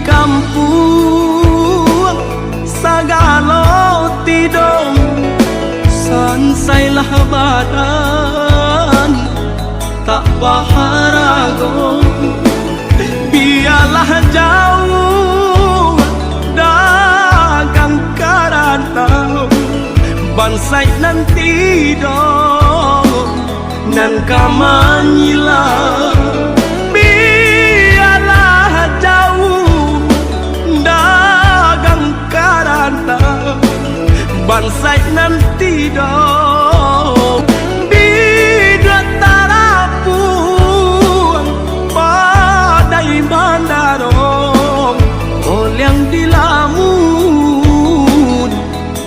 Kampung sagalo tidong sansailah badan tak baharago biarlah jauh dagang karantau bansai nanti dong nan kamanyilah bansai nanti dong bidua tarapun padai mandarong yang dilamun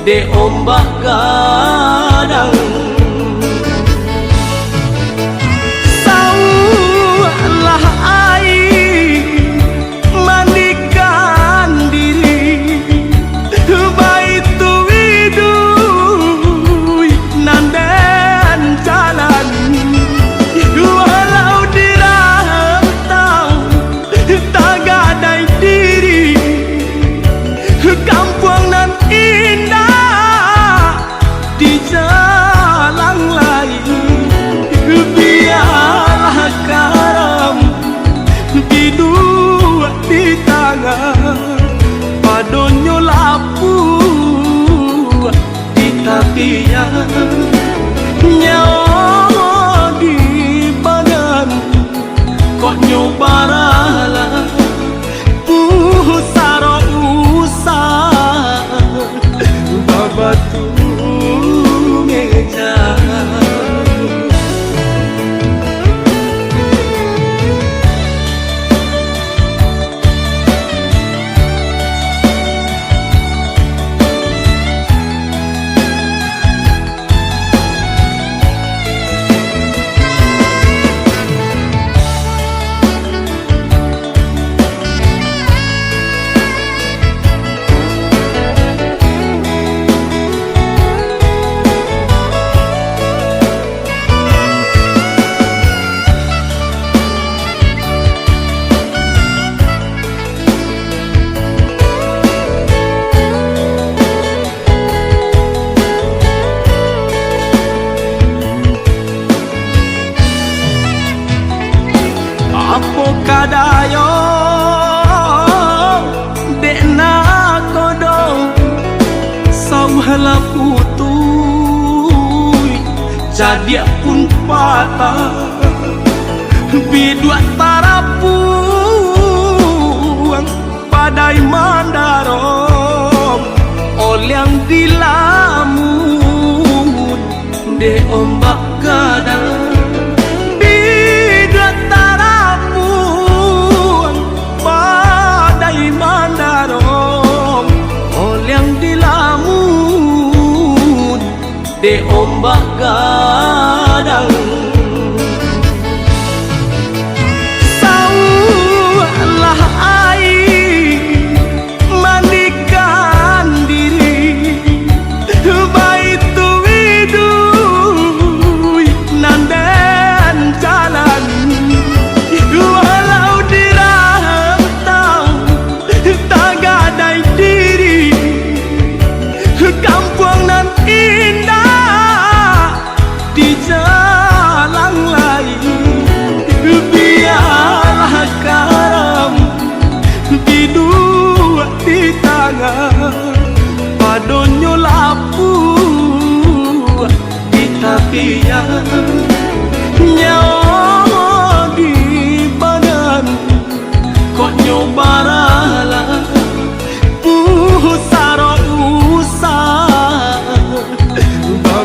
de ombak gadang saulah air mandikan diri baik padonyo lapu di tapian nyawa di badan kok nyobarala usaro usah babatu meja kadayo dekna kodong sauhala putui jadi pun patah bidua tarapuang padai mandarong yang dilamun de ombak gadang de ombak gadang saulah air mandikan diri baik tu widui nandan jalan walau dirantau tak gadai diri kampung nan indah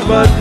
dapat